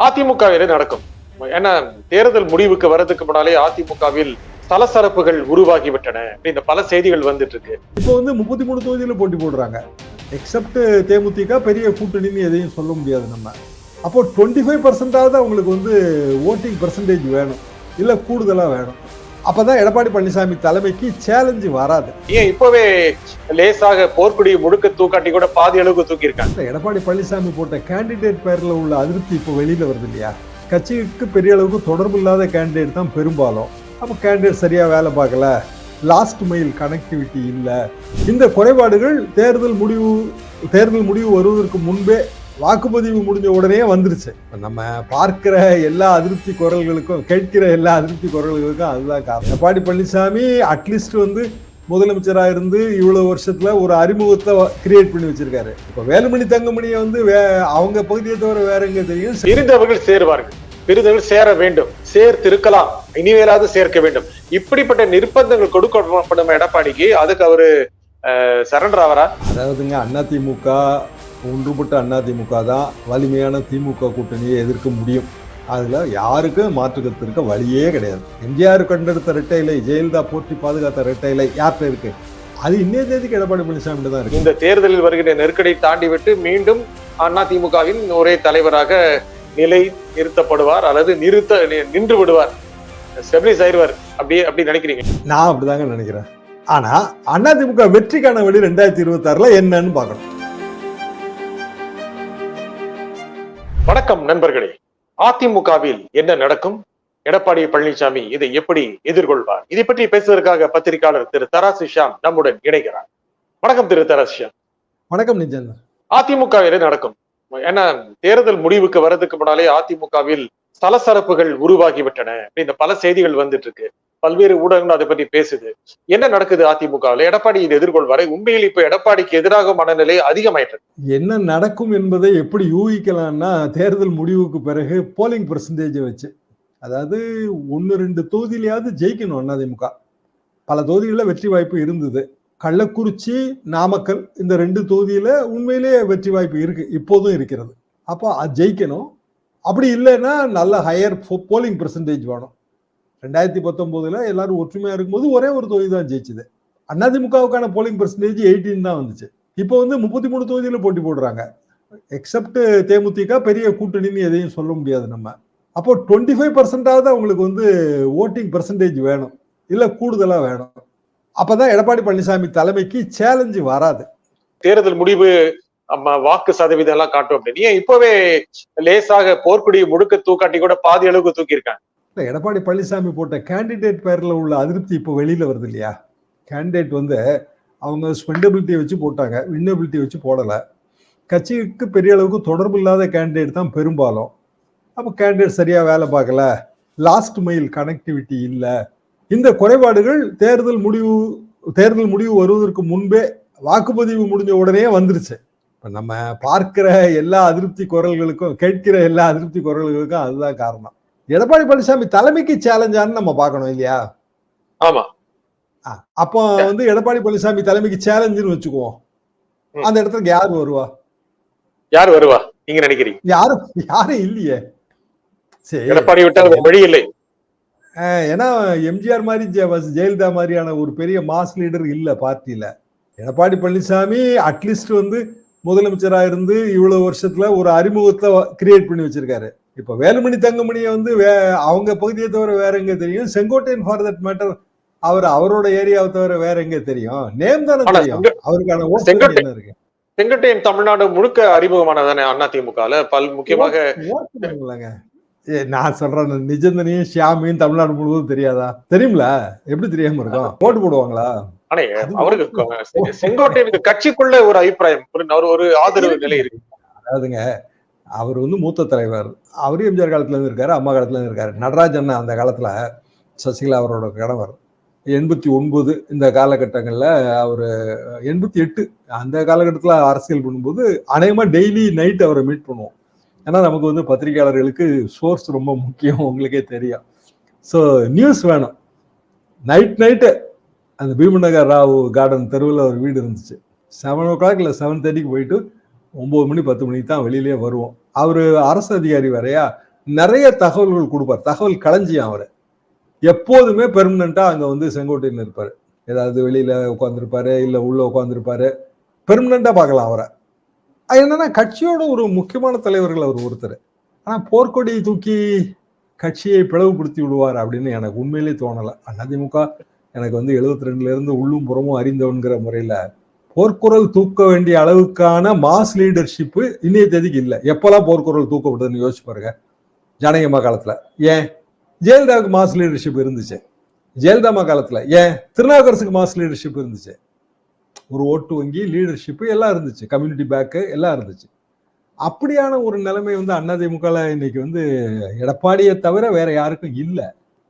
அதிமுகவிலே நடக்கும். ஏன்னா தேர்தல் முடிவுக்கு வர்றதுக்கு முன்னாலே அதிமுகவில் சலசலப்புகள் உருவாகிவிட்டன இந்த பல செய்திகள் வந்துட்டு இருக்கு. இப்போ 33 தொகுதியில போட்டி போடுறாங்க. எக்ஸப்ட் தேமுதிக பெரிய கூட்டணின்னு எதையும் சொல்ல முடியாது நம்ம. அப்போ 25% அவங்களுக்கு ஓட்டிங் பெர்சன்டேஜ் வேணும், இல்ல கூடுதலா வேணும். அப்பதான் எடப்பாடி பழனிசாமி தலைமைக்கு சேலஞ்சு வராது. ஏன் இப்பவே லேசாக போர்க்குடி முழுக்க தூக்காட்டி கூட பாதி அளவுக்கு தூக்கி இருக்காங்க. எடப்பாடி பழனிசாமி போட்ட கேண்டிடேட் பேர்ல உள்ள அதிருப்தி இப்போ வெளியில வருது இல்லையா? கட்சிக்கு பெரிய அளவுக்கு தொடர்பு இல்லாத கேண்டிடேட் தான் பெரும்பாலும். அப்போ கேண்டிடேட் சரியா வேலை பார்க்கல, லாஸ்ட் மைல் கனெக்டிவிட்டி இல்லை, இந்த குறைபாடுகள் தேர்தல் முடிவு வருவதற்கு முன்பே வாக்குப்பதிவு முடிஞ்ச உடனே வந்துருச்சு. நம்ம பார்க்கிற எல்லா அதிருப்தி குரல்களுக்கும், கேட்கிற எல்லா அதிருப்தி குரல்களுக்கும் அதுதான் காரணம். எடப்பாடி பழனிசாமி அட்லீஸ்ட் முதலமைச்சராக இருந்து இவ்வளவு வருஷத்துல ஒரு அறிமுகத்தை கிரியேட் பண்ணி வச்சிருக்காரு. இப்ப வேலுமணி தங்கமணியை அவங்க பகுதியை தவிர வேற எங்க தெரியும்? இருந்தவர்கள் சேருவார்கள், பிரிந்தவர்கள் சேர வேண்டும், சேர்த்திருக்கலாம், இனிமேலாவது சேர்க்க வேண்டும். இப்படிப்பட்ட நிர்பந்தங்கள் கொடுக்கப்படும் எடப்பாடிக்கு அதுக்கு அவரு சரண்டர் ஆவரா? அதாவதுங்க, அதிமுக ஒன்றுபட்ட அதிமுக தான் வலிமையான திமுக கூட்டணியை எதிர்க்க முடியும். அதுல யாருக்கும் மாற்றுக்கத்து இருக்க வழியே கிடையாது. எம்ஜிஆர் கண்டெடுத்த இரட்டை இலை, ஜெயலலிதா போற்றி பாதுகாத்த இரட்டை இலை யார்கிட்ட இருக்கு? அது இன்னைய தேதிக்கு எடப்பாடி பழனிசாமி தான் இருக்கு. இந்த தேர்தலில் வருகிற நெருக்கடி தாண்டி விட்டு மீண்டும் அதிமுகவின் ஒரே தலைவராக நிலை நிறுத்தப்படுவார் அல்லது நின்று விடுவார், ஸ்டெபிலைஸ் ஆயிடுவார். அப்படி நினைக்கிறீங்க? நான் அப்படிதாங்க நினைக்கிறேன். ஆனா அதிமுக வெற்றிக்கான வழி 2026 என்னன்னு பார்க்கணும். வணக்கம் நண்பர்களே. அதிமுகவில் என்ன நடக்கும்? எடப்பாடி பழனிசாமி இதை எப்படி எதிர்கொள்வார்? இதை பற்றி பேசுவதற்காக பத்திரிகையாளர் திரு தராசு ஷியாம் நம்முடன் இணைகிறார். வணக்கம் திரு தராசு ஷியாம். வணக்கம் நிஜன். அதிமுகவில் நடக்கும். ஏன்னா தேர்தல் முடிவுக்கு வர்றதுக்கு முன்னாலே அதிமுகவில் சலசலப்புகள் உருவாகிவிட்டன இந்த பல செய்திகள் வந்துட்டு இருக்கு. பல்வேறு ஊடகங்கள் அதை பற்றி பேசுது. என்ன நடக்குது அதிமுகவில்? எடப்பாடி இதை எதிர்கொள்வாரை? உண்மையில் இப்ப எடப்பாடிக்கு எதிராக மனநிலை அதிகமாயிட்டு என்ன நடக்கும் என்பதை எப்படி யூகிக்கலாம்னா, தேர்தல் முடிவுக்கு பிறகு போலிங் பெர்சன்டேஜ் வச்சு, அதாவது 1-2 தொகுதியிலையாவது ஜெயிக்கணும் அதிமுக. பல தொகுதிகளில் வெற்றி வாய்ப்பு இருந்தது. கள்ளக்குறிச்சி, நாமக்கல் இந்த 2 தொகுதியில உண்மையிலேயே வெற்றி வாய்ப்பு இருக்கு, இப்போதும் இருக்கிறது. அப்போ அது ஜெயிக்கணும். அப்படி இல்லைன்னா நல்ல ஹையர் போலிங் பெர்சன்டேஜ் வேணும். 2019 எல்லாரும் ஒற்றுமையா இருக்கும்போது ஒரே ஒரு தொகுதி தான் ஜெயிச்சது. அதிமுகவுக்கான போலிங் பெர்சன்டேஜ் 18 தான் வந்துச்சு. இப்போ 33 தொகுதியில போட்டி போடுறாங்க. எக்ஸப்ட் தேமுதிக பெரிய கூட்டணின்னு எதையும் சொல்ல முடியாது நம்ம. அப்போ 25% அவங்களுக்கு ஓட்டிங் பெர்சன்டேஜ் வேணும், இல்ல கூடுதலா வேணும். அப்பதான் எடப்பாடி பழனிசாமி தலைமைக்கு சேலஞ்சு வராது. தேர்தல் முடிவு வாக்கு சதவீதம் எல்லாம் காட்டும் அப்படின்னு ஏன் இப்பவே லேசாக போர்க்குடி முழுக்க தூக்காட்டி கூட பாதி அளவுக்கு தூக்கி இருக்காங்க. எடப்பாடி பழனிசாமி போட்ட கேண்டிடேட் பேர்ல உள்ள அதிருப்தி இப்போ வெளியில வருது இல்லையா? கேண்டிடேட் அவங்க ஸ்பெண்டபிலிட்டியை வச்சு போட்டாங்க, வின்னபிலிட்டி வச்சு போடல. கட்சிக்கு பெரிய அளவுக்கு தொடர்பு இல்லாத கேண்டிடேட் தான் பெரும்பாலும். அப்போ கேண்டிடேட் சரியா வேலை பார்க்கல, லாஸ்ட் மைல் கனெக்டிவிட்டி இல்லை, இந்த குறைபாடுகள் தேர்தல் முடிவு வருவதற்கு முன்பே வாக்குப்பதிவு முடிஞ்ச உடனே வந்துருச்சு. இப்ப நம்ம பார்க்கிற எல்லா அதிருப்தி குரல்களுக்கும், கேட்கிற எல்லா அதிருப்தி குரல்களுக்கும் அதுதான் காரணம். எடப்பாடி பழனிசாமி தலைமைக்கு சேலஞ்சான்னு நம்ம பார்க்கணும் இல்லையா? ஆமா. அப்போ எடப்பாடி பழனிசாமி தலைமைக்கு சேலஞ்சுன்னு வச்சுக்குவோம். அந்த இடத்துக்கு யார் வருவா நீங்க நினைக்கிறீங்க? யாரும் இல்லையே. சரி, எடப்பாடி விட்டால் வழி இல்லை. ஏன்னா எம்ஜிஆர் மாதிரி, ஜெயலலிதா மாதிரியான ஒரு பெரிய மாஸ் லீடர் இல்ல பார்ட்டியில. எடப்பாடி பழனிசாமி அட்லீஸ்ட் முதலமைச்சராக இருந்து இவ்வளவு வருஷத்துல ஒரு அறிமுகத்தை கிரியேட் பண்ணி வச்சிருக்காரு. இப்ப வேலுமணி தங்கமணியை அவங்க பகுதியை தவிர வேற எங்க தெரியும்? செங்கோட்டையன் ஃபார் தட் மேட்டர் அவரோட ஏரியாவை தவிர வேற எங்க தெரியும்? நேம் தானே தெரியும். அவருக்கான ஓட்டு என்ன இருக்கு? செங்கோட்டையன் தமிழ்நாடு முழுக்க அறிமுகமானதானே அதிமுகல முக்கியமாக. நான் சொல்றேன், நிஜந்தனையும் ஷியாமையும் தமிழ்நாடு முழுவதும் தெரியாதா? தெரியும்ல, எப்படி தெரியாம இருக்கும்? ஓட்டு போடுவாங்களா? ஆனா அவருக்கு செங்கோட்டையனுக்கு கட்சிக்குள்ள ஒரு அபிப்பிராயம், ஒரு ஆதரவு நிலை இருக்கு. அதாவதுங்க, அவர் மூத்த தலைவர். அவரு எம்ஜிஆர் காலத்துல இருந்து இருக்காரு, அம்மா காலத்துல இருந்து இருக்காரு. நடராஜன் அந்த காலத்துல, சசிகலா அவரோட கணவர், 89 இந்த காலகட்டங்கள்ல, அவரு 88 அந்த காலகட்டத்துல அரசியல் பண்ணும்போது அநேகமா டெய்லி நைட் அவரை மீட் பண்ணுவோம். ஏன்னா நமக்கு பத்திரிகையாளர்களுக்கு சோர்ஸ் ரொம்ப முக்கியம், உங்களுக்கே தெரியும். ஸோ நியூஸ் வேணும். நைட்டு அந்த பீமநகர் ராவ் கார்டன் தெருவில் ஒரு வீடு இருந்துச்சு. 7 o'clock இல்லை 7:30 போயிட்டு 9 மணி 10 மணிக்கு தான் வெளியிலே வருவோம். அவரு அரசு அதிகாரி வேறையா, நிறைய தகவல்கள் கொடுப்பார். தகவல் களஞ்சியம் அவரு. எப்போதுமே பெர்மனண்டா அங்க வந்து செங்கோட்டையன் இருப்பாரு. ஏதாவது வெளியில உட்கார்ந்துருப்பாரு, இல்ல உள்ள உட்கார்ந்துருப்பாரு. பெர்மனண்டா பார்க்கலாம் அவரை. என்னன்னா கட்சியோட ஒரு முக்கியமான தலைவர்கள் அவர் ஒருத்தர். ஆனா போர்க்கொடி தூக்கி கட்சியை பிளவுபடுத்தி விடுவார் அப்படின்னு எனக்கு உண்மையிலேயே தோணல. அதிமுக எனக்கு வந்து 72ல இருந்து உள்ளும் புறமும் அறிந்தவன்கிற முறையில போர்க்குரல் தூக்க வேண்டிய அளவுக்கான மாஸ் லீடர்ஷிப் இன்னைய தேதிக்கு இல்ல. எப்பெல்லாம் போர்க்குரல் தூக்கப்பட்டதுன்னு யோசிச்சு பாருங்க. ஜனகம்மா காலத்துல ஏன் ஜெயலலிதாவுக்கு மாஸ் லீடர்ஷிப் இருந்துச்சு. ஜெயலலிதா காலத்துல ஏன் திருநாவுக்கரசுக்கு மாஸ் லீடர்ஷிப் இருந்துச்சு. ஒரு ஓட்டு வங்கி லீடர்ஷிப் எல்லாம் இருந்துச்சு. கம்யூனிட்டி பேக்கு எல்லாம் இருந்துச்சு. அப்படியான ஒரு நிலைமை வந்து அதிமுக இன்னைக்கு வந்து எடப்பாடியை தவிர வேற யாருக்கும் இல்ல.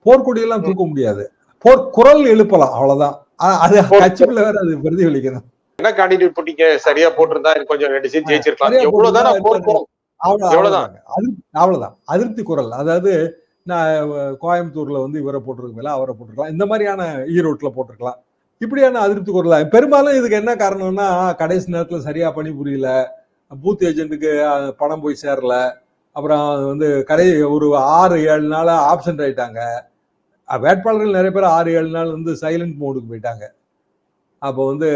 போர்க்கொடியெல்லாம் தூக்க முடியாது. போர்க்குரல் எழுப்பலாம், அவ்வளவுதான். அது கட்சிக்குள்ள வேற அது பிரதிபலிக்கணும். என்ன கேண்டிடேட் போட்டீங்க, சரியா போட்டிருந்தா கொஞ்சம் 2 சீட் ஜெயிச்சிருக்கலாம். எவ்வளவுதான் அவ்வளவுதான் அதிருப்தி குரல். அதாவது நான் கோயம்புத்தூர்ல வந்து இவரை போட்டிருக்கல, அவரை போட்டிருக்கலாம், இந்த மாதிரியான ஈரோட்ல போட்டிருக்கலாம். இப்படியான அதிருப்தி குரல். பெரும்பாலும் இதுக்கு என்ன காரணம்னா கடைசி நேரத்துல சரியா பணி புரியல, பூத் ஏஜென்ட்டுக்கு பணம் போய் சேரல, அப்புறம் வந்து ஒரு 6-7 நாளா ஆப்சென்ட் ஆயிட்டாங்க. வேட்பாளர்கள் நிறைய பேர் 6-7 நாள் வந்து சைலண்ட் மோடுக்கு போயிட்டாங்க. அப்போ வந்து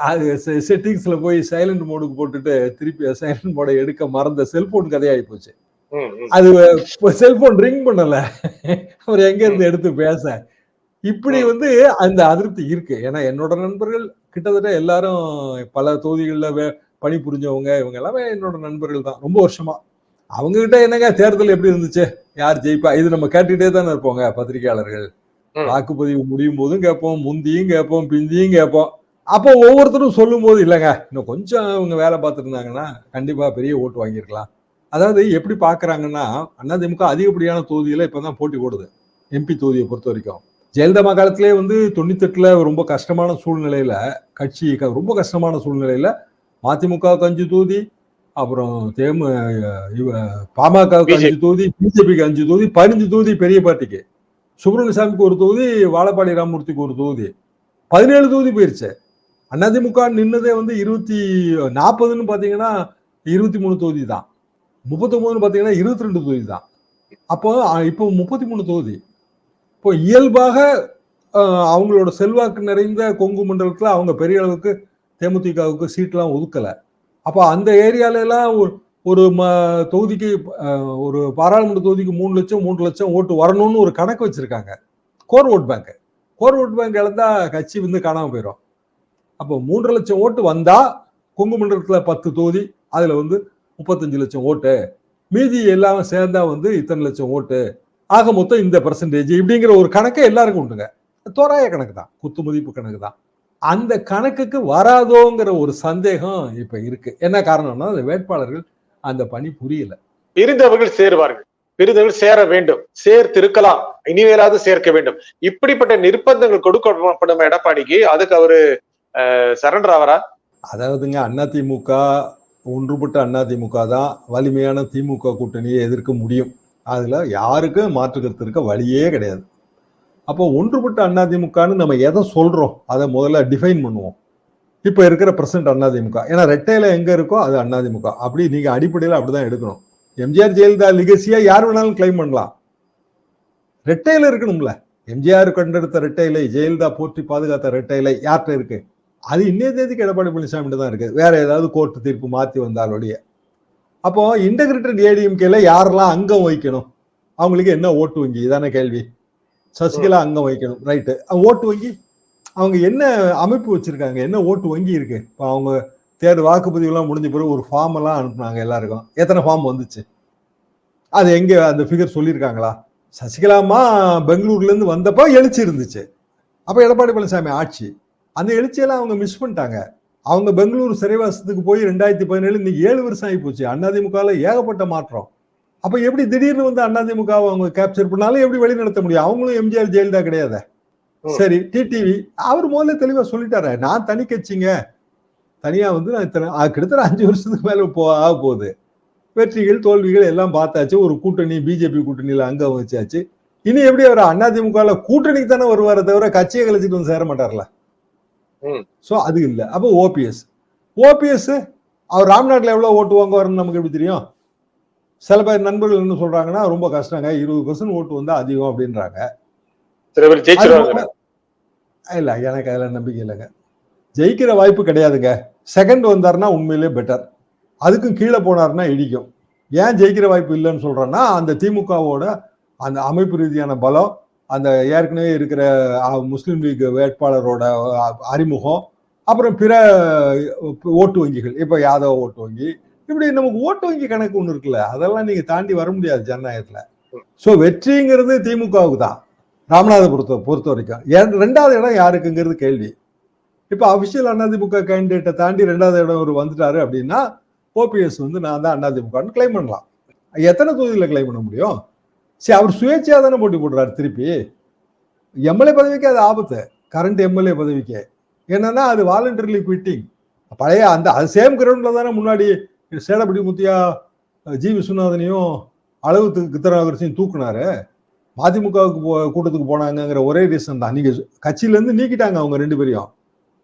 அது செட்டிங்ஸ்ல போய் சைலண்ட் மோடுக்கு போட்டுட்டு திருப்பி சைலண்ட் மோடை எடுக்க மறந்த செல்போன் கதையாகி போச்சு. அது செல்போன் ரிங் பண்ணல, அவர் எங்க இருந்து எடுத்து பேச. இப்படி வந்து அந்த அதிருப்தி இருக்கு. ஏன்னா என்னோட நண்பர்கள் கிட்டத்தட்ட எல்லாரும் பல தொகுதிகளில் பணி புரிஞ்சவங்க, இவங்க எல்லாமே என்னோட நண்பர்கள் தான் ரொம்ப வருஷமா. அவங்க கிட்ட என்னங்க தேர்தல் எப்படி இருந்துச்சு, யார் ஜெயிப்பா, இது நம்ம கேட்டுட்டே தானே இருப்போங்க பத்திரிகையாளர்கள். வாக்குப்பதிவு முடியும் போதும் கேட்போம், முந்தியும் கேட்போம், பிந்தியும் கேட்போம். அப்போ ஒவ்வொருத்தரும் சொல்லும் போது இல்லைங்க இன்னும் கொஞ்சம் அவங்க வேலை பார்த்துட்டு இருந்தாங்கன்னா கண்டிப்பா பெரிய ஓட்டு வாங்கியிருக்கலாம். அதாவது எப்படி பாக்குறாங்கன்னா அதிமுக அதிகப்படியான தொகுதியில இப்பதான் போட்டி போடுது. எம்பி தொகுதியை பொறுத்த வரைக்கும் ஜெயலலிதா காலத்திலே வந்து 98ல ரொம்ப கஷ்டமான சூழ்நிலையில, கட்சி ரொம்ப கஷ்டமான சூழ்நிலையில மதிமுகவுக்கு 5 தொகுதி, அப்புறம் பாமகவுக்கு 5 தொகுதி, பிஜேபிக்கு 5 தொகுதி, 15 தொகுதி பெரிய பார்ட்டிக்கு, சுப்பிரமணியசாமிக்கு ஒரு தொகுதி, வாழப்பாடி ராமமூர்த்திக்கு ஒரு தொகுதி, 17 தொகுதி போயிருச்சு. அதிமுக நின்னதே வந்து 40ன்னு பாத்தீங்கன்னா 23 தொகுதி தான், 39 பாத்தீங்கன்னா 22 தொகுதி தான். அப்போ இப்போ 33 தொகுதி. இப்போ இயல்பாக அவங்களோட செல்வாக்கு நிறைந்த கொங்கு மண்டலத்துல அவங்க பெரிய அளவுக்கு தேமுதிகவுக்கு சீட்லாம் ஒதுக்கல. அப்போ அந்த ஏரியால எல்லாம் ஒரு தொகுதிக்கு ஒரு பாராளுமன்ற தொகுதிக்கு 3 லட்சம் 3 லட்சம் ஓட்டு வரணும்னு ஒரு கணக்கு வச்சிருக்காங்க. கோர் ஓட் பேங்க் இழந்தா கட்சி வந்து காணாம போயிடும். அப்போ 3 லட்சம் ஓட்டு வந்தா கொங்கு மண்டலத்துல 10 தொகுதி, அதுல வந்து 35 லட்சம் ஓட்டு, மீதி எல்லாம் சேர்ந்தா வந்து இத்தனை லட்சம் ஓட்டு, ஆக மொத்தம் இந்த பெர்சன்டேஜ், இப்படிங்கிற ஒரு கணக்கை எல்லாருக்கும் உண்டுங்க. தோராய கணக்கு தான், குத்து மதிப்பு கணக்கு தான். அந்த கணக்குக்கு வராதோங்கிற ஒரு சந்தேகம் இப்ப இருக்கு. என்ன காரணம்னா அந்த வேட்பாளர்கள் அந்த பணி புரியல. பிரிந்தவர்கள் சேருவார்கள், பிரிந்தவர்கள் சேர வேண்டும், சேர்த்திருக்கலாம், இனிமேலாவது சேர்க்க வேண்டும். இப்படிப்பட்ட நிர்பந்தங்கள் கொடுக்கப்படும் எடப்பாடிக்கு, அதுக்கு அவரு சரண்டர் ஆவரா? அதாவதுங்க அதிமுக ஒன்றுபட்ட அதிமுக தான் வலிமையான திமுக கூட்டணியை எதிர்க்க முடியும். அதுல யாருக்கும் மாற்று கருத்து இருக்க வழியே கிடையாது. அப்போ ஒன்றுபட்ட அதிமுகன்னு நம்ம எதை சொல்றோம் அதை முதல்ல டிஃபைன் பண்ணுவோம். இப்ப இருக்கிற பிரசன்ட் அதிமுக, ஏன்னா ரெட்டையில எங்க இருக்கோ அது அதிமுக, அப்படி நீங்க அடிப்படையில் அப்படிதான் எடுக்கணும். எம்ஜிஆர் ஜெயலலிதா லிகசியா யார் வேணாலும் கிளைம் பண்ணலாம், ரெட்டையில இருக்கணும்ல. எம்ஜிஆர் கண்டெடுத்த ரெட்டையிலை, ஜெயலலிதா போற்றி பாதுகாத்த ரெட்டையிலை யார்கிட்ட இருக்கு? அது இன்னைய தேதிக்கு எடப்பாடி பழனிசாமி தான் இருக்கு, வேற ஏதாவது கோர்ட்டு தீர்ப்பு மாத்தி வந்தாலுடைய. அப்போ இன்டகிரேட்டட் ஏடிஎம்கேல யாரெல்லாம் அங்கம் வகிக்கணும், அவங்களுக்கு என்ன ஓட்டு வங்கி, இதான கேள்வி. சசிகலா அங்கம் வகிக்கணும், ரைட்டு. ஓட்டு வங்கி அவங்க என்ன அமைப்பு வச்சிருக்காங்க, என்ன ஓட்டு வங்கி இருக்கு? இப்போ அவங்க தேர்தல் வாக்குப்பதிவு எல்லாம் முடிஞ்ச பிறகு ஒரு ஃபார்ம் எல்லாம் அனுப்புனாங்க எல்லாருக்கும். எத்தனை ஃபார்ம் வந்துச்சு, அது எங்க அந்த ஃபிகர் சொல்லியிருக்காங்களா? சசிகலாமா பெங்களூர்ல இருந்து வந்தப்போ எழுச்சி இருந்துச்சு, அப்ப எடப்பாடி பழனிசாமி ஆட்சி, அந்த எழுச்சியெல்லாம் அவங்க மிஸ் பண்ணிட்டாங்க. அவங்க பெங்களூர் சிறைவாசத்துக்கு போய் 2017 இன்னைக்கு 7 வருஷம் ஆகி போச்சு. அதிமுகல ஏகப்பட்ட மாற்றம். அப்ப எப்படி திடீர்னு வந்து அதிமுக அவங்க கேப்சர் பண்ணாலும் எப்படி வழி நடத்த முடியும்? அவங்களும் எம்ஜிஆர் ஜெயலலிதா கிடையாது. சரி, டிடிவி அவர் முதல்ல தெளிவா சொல்லிட்டாரு, நான் தனி கட்சிங்க, தனியா வந்து நான் கிட்டத்தட்ட 5 வருஷத்துக்கு மேல ஆக போகுது, வெற்றிகள் தோல்விகள் எல்லாம் பார்த்தாச்சு, ஒரு கூட்டணி பிஜேபி கூட்டணியில அங்க வச்சாச்சு, இனி எப்படி அவர் அதிமுக கூட்டணிக்கு தானே வருவார தவிர கட்சியை கழிச்சிட்டு வந்து சேர மாட்டார்ல. சோ அது இல்ல. அப்போ ஓபிஎஸ் அவர் ராம்நாட்ல எவ்வளவு ஓட்டு வாங்குவாருன்னு நமக்கு எப்படி தெரியும்? சில பேர் நண்பர்கள் என்ன சொல்றாங்கன்னா ரொம்ப கஷ்டங்க, 20% ஓட்டு வந்தா அதிகம் அப்படின்றாங்க. சில பேர் அது ஜெயிச்சிருவாங்க. இல்ல, எனக்கு அதுல நம்பிக்கை இல்லைங்க. ஜெயிக்கிற வாய்ப்பு கிடையாதுங்க. செகண்ட் வந்தாருன்னா உண்மையிலேயே பெட்டர். அதுக்கும் கீழே போனாருன்னா இடிக்கும். ஏன் ஜெயிக்கிற வாய்ப்பு இல்லைன்னு சொல்றேன்னா, அந்த திமுகவோட அந்த அமைப்பு ரீதியான பலம், அந்த ஏற்கனவே இருக்கிற முஸ்லீம் லீக் வேட்பாளரோட அறிமுகம், அப்புறம் பிற ஓட்டு வங்கிகள், இப்ப யாதவ ஓட்டு வங்கி, இப்படி நமக்கு ஓட்டு வங்கி கணக்கு ஒண்ணு இருக்குல்ல, அதெல்லாம் நீங்க தாண்டி வர முடியாது ஜனநாயகத்துல. சோ வெற்றிங்கிறது திமுகவுக்கு தான், ராமநாதபுரத்தை பொறுத்த வரைக்கும். 2வது இடம் யாருக்குங்கிறது கேள்வி. இப்ப அபிஷியல் அதிமுக கேண்டிடேட்டை தாண்டி 2வது இடம் ஒரு வந்துட்டாரு அப்படின்னா, ஓபிஎஸ் வந்து நான் தான் அதிமுகன்னு கிளைம் பண்ணலாம். எத்தனை தொகுதியில கிளைம் பண்ண முடியும்? சரி, அவர் சுயேட்சையா தானே போட்டி போடுறாரு திருப்பி. எம்எல்ஏ பதவிக்கு அது ஆபத்து, கரண்ட் எம்எல்ஏ பதவிக்கு. என்னன்னா அது வாலண்டரிலி குவிட்டிங். பழைய அந்த அது சேம் கிரவுண்ட்ல தானே முன்னாடி சேடபடி முத்தியா ஜி விஸ்வநாதனையும் அளவுக்கு திருநாகரசையும் தூக்குனாரு. மதிமுகவுக்கு கூட்டத்துக்கு போனாங்கிற ஒரே ரீசன் தான். நீங்க கட்சியில இருந்து நீக்கிட்டாங்க அவங்க 2 பேரையும்.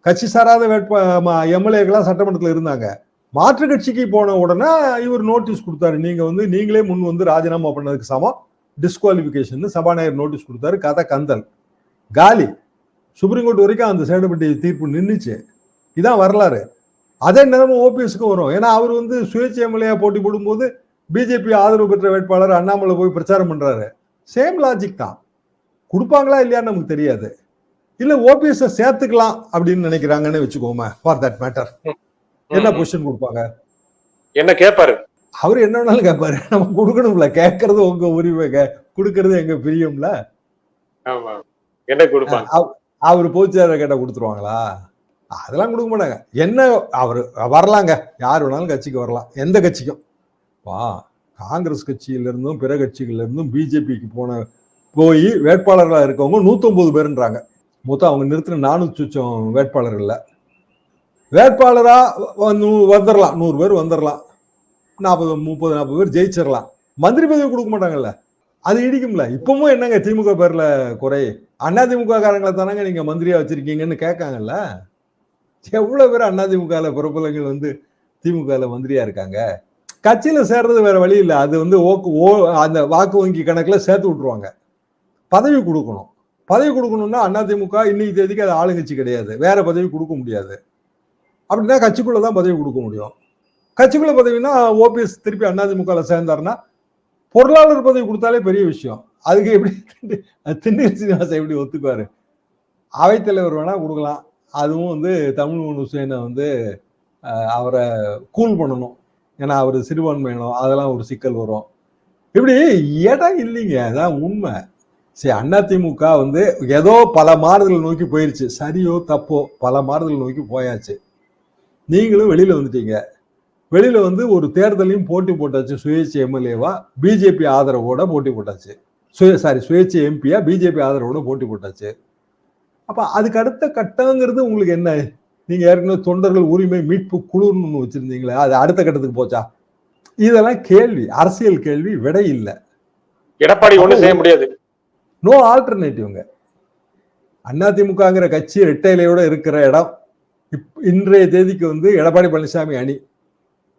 கட்சி சாராத எம்எல்ஏக்கெல்லாம் சட்டமன்றத்தில் இருந்தாங்க. மாற்று கட்சிக்கு போன உடனே இவர் நோட்டீஸ் கொடுத்தாரு, நீங்க வந்து நீங்களே முன் வந்து ராஜினாமா பண்ணதுக்கு சமம், டிஸ்குவாலிபிகேஷன் சபாநாயகர் நோட்டீஸ் கொடுத்தாரு. கதை கந்தல் காலி. சுப்ரீம் கோர்ட் வரைக்கும் அந்த சேடப்பட்டி தீர்ப்பு நின்றுச்சு. இதான் வரலாறு. அதே நிலைமை ஓபிஎஸ்க்கு வரும். ஏன்னா அவர் வந்து சுயேட்சை எம்எல்ஏ போட்டி போடும்போது பிஜேபி ஆதரவு பெற்ற வேட்பாளர் அண்ணாமலை போய் பிரச்சாரம் பண்றாரு. சேம் லாஜிக் தான். கொடுப்பாங்களா இல்லையான்னு நமக்கு தெரியாது. இல்ல ஓபிஎஸ் சேர்த்துக்கலாம் அப்படின்னு நினைக்கிறாங்கன்னு வச்சுக்கோமே, ஃபார் தட் மேட்டர். என்ன பொசிஷன் கொடுப்பாங்க? என்ன கேட்பாரு? அவரு என்ன வேணாலும் கேட்பாரு. நம்ம கொடுக்கணும்ல, கேட்கறது உங்க உரிமைங்க, கொடுக்கறது எங்க பிரியம்ல. என்ன கொடுப்பாங்க? அவரு பொதுச்செயலாளர் கேட்டா கொடுத்துருவாங்களா? அதெல்லாம் கொடுக்க மாட்டாங்க. என்ன அவரு வரலாங்க, யார் வேணாலும் கட்சிக்கு வரலாம், எந்த கட்சிக்கும். காங்கிரஸ் கட்சியில இருந்தும் பிற கட்சிகள்ல இருந்தும் பிஜேபிக்கு போய் வேட்பாளர்களா இருக்கவங்க 109 பேருன்றாங்க. மொத்தம் அவங்க நிறுத்தின 400 வேட்பாளர்கள்ல வேட்பாளரா வந்துடலாம், 100 பேர் வந்துடலாம், 30-40 பேர் ஜெயிச்சிடலாம். மந்திரி பதவி கொடுக்க மாட்டாங்கல்ல, அது இடிக்கும்ல. இப்பவும் என்னங்க திமுக பேர்ல குறை? அதிமுக காரங்களை தானங்க நீங்க மந்திரியா வச்சிருக்கீங்கன்னு கேட்காங்கல்ல. எவ்வளவு பேர் அதிமுக பிரபலங்கள் வந்து திமுக மந்திரியா இருக்காங்க. கட்சியில சேர்றது வேற வழி இல்லை. அது வந்து அந்த வாக்கு வங்கி கணக்குல சேர்த்து விட்டுருவாங்க. பதவி கொடுக்கணும். பதவி கொடுக்கணும்னா அதிமுக இன்னைக்கு தேதிக்கு அது ஆளுங்கட்சி கிடையாது, வேற பதவி கொடுக்க முடியாது. அப்படின்னா கட்சிக்குள்ளதான் பதவி கொடுக்க முடியும். கட்சிக்குள்ள பதவினா ஓபிஎஸ் திருப்பி அதிமுக சேர்ந்தாருன்னா பொருளாளர் பதவி கொடுத்தாலே பெரிய விஷயம். அதுக்கு எப்படி திண்டுக்கல் சீனிவாசன் எப்படி ஒத்துக்குவாரு? அவைத்தலைவர் வேணா கொடுக்கலாம். அதுவும் வந்து தமிழ் ஹுசேனை வந்து அவரை கூல் பண்ணணும். ஏன்னா அவர் சிறுபான்மையினம், அதெல்லாம் ஒரு சிக்கல் வரும். இப்படி இடம் இல்லைங்க, அதான் உண்மை. சரி, அதிமுக வந்து ஏதோ பல மாறுதல் நோக்கி போயிருச்சு. சரியோ தப்போ பல மாறுதல் நோக்கி போயாச்சு. நீங்களும் வெளியில வந்துட்டீங்க. வெளியில வந்து ஒரு தேர்தலையும் போட்டி போட்டாச்சு. சுயேட்சை எம்எல்ஏவா பிஜேபி ஆதரவோட போட்டி போட்டாச்சு. சுயேட்சை எம்பியா பிஜேபி ஆதரவோட போட்டி போட்டாச்சு. அப்ப அதுக்கு அடுத்த கட்டங்கிறது உங்களுக்கு என்ன? நீங்க ஏற்கனவே தொண்டர்கள் உரிமை மீட்பு குழுன்னு வச்சிருந்தீங்களே, அது அடுத்த கட்டத்துக்கு போச்சா? இதெல்லாம் கேள்வி, அரசியல் கேள்வி, விடை இல்லை. எடப்பாடி ஒண்ணும் செய்ய முடியாது. நோ ஆல்டர்னேட்டிவ்ங்க. அதிமுகங்கிற கட்சி இரட்டையிலையோட இருக்கிற இடம் இன்றைய தேதிக்கு வந்து எடப்பாடி பழனிசாமி அணி.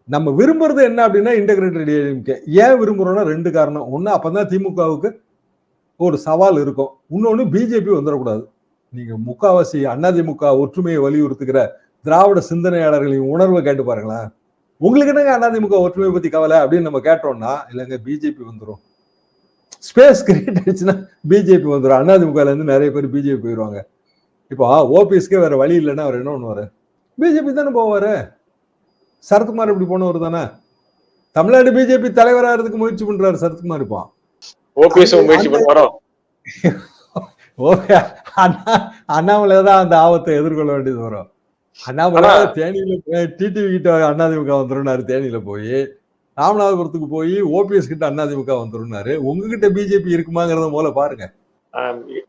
நம்ம விரும்புறது என்ன அப்படின்னா இன்டகிரேட்டட் ஏடிஎம்கே. ஏன் விரும்புறோம்னா 2 காரணம். ஒண்ணு, அப்பதான் திமுகவுக்கு ஒரு சவால் இருக்கும். இன்னொன்னு, பிஜேபி வந்துடக்கூடாது. நீங்க முக்காவாசி அதிமுக ஒற்றுமையை வலியுறுத்துகிற திராவிட சிந்தனையாளர்களின் உணர்வை கேட்டு பாருங்களேன். உங்களுக்கு என்னங்க அதிமுக ஒற்றுமையை பத்தி கவலை அப்படின்னு நம்ம கேட்டோம்னா, இல்லைங்க பிஜேபி வந்துடும், ஸ்பேஸ் கிரியேட் ஆயிடுச்சுன்னா பிஜேபி வந்துடும். அதிமுக இருந்து நிறைய பேர் பிஜேபி போயிடுவாங்க. இப்போ ஓபிஎஸ்கே வேற வழி இல்லைன்னா அவர் என்ன பண்ணுவாரு? பிஜேபி தானே போவாரு. சரத்குமார் இப்படி போனவர் தானே. தமிழ்நாடு பிஜேபி தலைவராகிறதுக்கு முயற்சி பண்றாரு சரத்குமார். இப்போ ஓபிஎஸ் முயற்சி பண்ணுவாரோ? ஓகே, அண்ணாமலை தான் அந்த ஆபத்தை எதிர்கொள்ள வேண்டியது வரும். அண்ணாமலை தேனியில டிடிவி கிட்ட அதிமுக வந்துருனாரு, தேனியில போய் ராமநாதபுரத்துக்கு போய் ஓபிஎஸ் கிட்ட அதிமுக வந்துருனாரு. உங்ககிட்ட பிஜேபி இருக்குமாங்கிறத போல பாருங்க.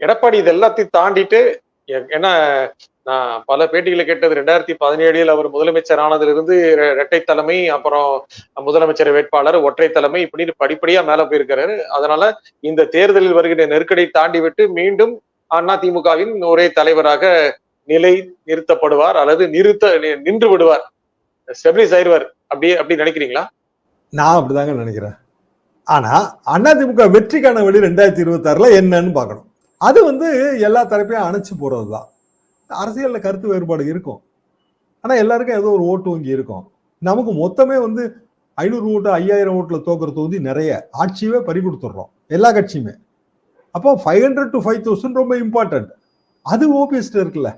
எடப்பாடி இது எல்லாத்தையும் தாண்டிட்டு, ஏன்னா நான் பல பேட்டிகளை கேட்டது 2017 அவர் முதலமைச்சர் ஆனதிலிருந்து இரட்டை தலைமை, அப்புறம் முதலமைச்சர் வேட்பாளர், ஒற்றை தலைமை, இப்படின்னு படிப்படியா மேல போயிருக்கிறாரு. அதனால இந்த தேர்தலில் வருகிற நெருக்கடியை தாண்டி விட்டு மீண்டும் அதிமுகவின் ஒரே தலைவராக நிலை நிறுத்தப்படுவார் அல்லது நின்று விடுவார், ஸ்டெபிலைஸ் ஆயிடுவார். அப்படி நினைக்கிறீங்களா? நான் அப்படிதாங்க நினைக்கிறேன். ஆனா அதிமுக வெற்றிக்கான வழி 2026 என்னன்னு பார்க்கணும். அது எல்லா தரப்பையும் அணைச்சு போறதுதான். அரசியல்ல கருத்து வேறுபாடு இருக்கும். ஆனா எல்லாருக்கும் ஏதோ ஒரு ஓட்டு வங்கி இருக்கும். நமக்கு மொத்தமே 500 ஓட்டு 5000 ஓட்டுல தோக்குற தொகுதி நிறைய. ஆட்சியவே பறி கொடுத்துடுறோம் எல்லா கட்சியுமே. அப்போ 500 to 5000 ரொம்ப இம்பார்ட்டன்ட். அது ஓபிஎஸ் இருக்குல்ல.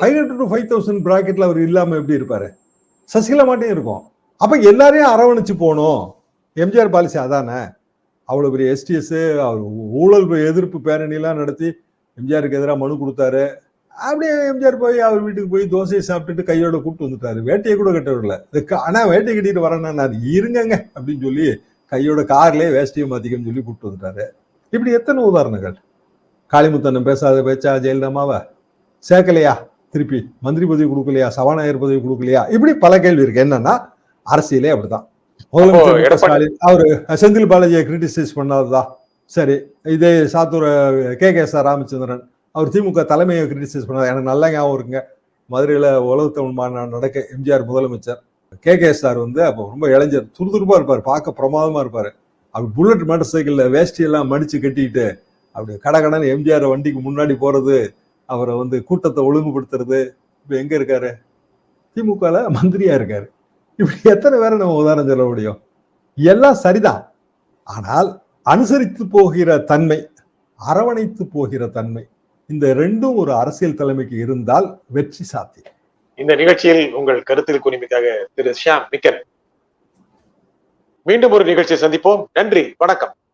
500 to 5000 பிராக்கெட்ல அவர் இல்லாம எப்படி இருப்பாரு? சசிகலா மாட்டையும் இருக்கும். அப்ப எல்லாரையும் அரவணைச்சு போகணும். எம்ஜிஆர் பாலிசி அதானே. அவ்வளவு பெரிய எஸ்டிஎஸ் அவர் ஊழல் எதிர்ப்பு பேரணி எல்லாம் நடத்தி எம்ஜிஆருக்கு எதிராக மனு கொடுத்தாரு. அப்படியே எம்ஜிஆர் போய் அவர் வீட்டுக்கு போய் தோசையை சாப்பிட்டுட்டு கையோட கூப்பிட்டு வந்துட்டாரு. வேட்டையை கூட கட்டவில்லை. ஆனா வேட்டை கட்டிட்டு வரேன்னா நான் இருங்கங்க அப்படின்னு சொல்லி கையோட கார்லயே வேஷ்டியை மாத்திக்கன்னு சொல்லி கூப்பிட்டு வந்துட்டாரு. இப்படி எத்தனை உதாரணங்கள். காளிமுத்தண்ணன் பேசாத பேச்சா ஜெயலலிதாமாவ சேர்க்கலையா, திருப்பி மந்திரி பதவி கொடுக்கலையா, சபாநாயகர் பதவி கொடுக்கலையா, இப்படி பல கேள்வி இருக்கு. என்னன்னா அரசியலே அப்படிதான். முதலமைச்சர் ஸ்டாலின் அவரு செந்தில் பாலாஜியை கிரிட்டிசைஸ் பண்ணாததா சரி. இதே சாத்தூர் KKS ராமச்சந்திரன் அவர் திமுக தலைமையை கிரிட்டிசைஸ் பண்ணாத. எனக்கு நல்லா ஞாபகம் இருக்குங்க. மதுரையில உலகத்தமிழ் மாநாடு நடக்க எம்ஜிஆர் முதலமைச்சர். KKS அப்போ ரொம்ப இளைஞர், துருதுருப்பா இருப்பாரு, பார்க்க பிரமாதமா இருப்பாரு. அப்படி புல்லட் மோட்டார் சைக்கிள்ல வேஷ்டி எல்லாம் மடிச்சு கட்டிக்கிட்டு அப்படி கடகடன்னு எம்ஜிஆர் வண்டிக்கு முன்னாடி போறது, அவரை கூட்டத்தை ஒழுங்குபடுத்துறது. இப்ப எங்க இருக்காரு? திமுகல மந்திரியா இருக்காரு. இப்படி எத்தனை பேரை நம்ம உதாரணம் சொல்ல முடியும்? எல்லாம் சரிதான். ஆனால் அனுசரித்து போகிற தன்மை, அரவணைத்து போகிற தன்மை, இந்த ரெண்டும் ஒரு அரசியல் தலைமைக்கு இருந்தால் வெற்றி சாத்தியம். இந்த நிகழ்ச்சியில் உங்கள் கருத்தில் கூறியமைக்காக திரு ஷியாம் மிக்க. மீண்டும் ஒரு நிகழ்ச்சியை சந்திப்போம். நன்றி, வணக்கம்.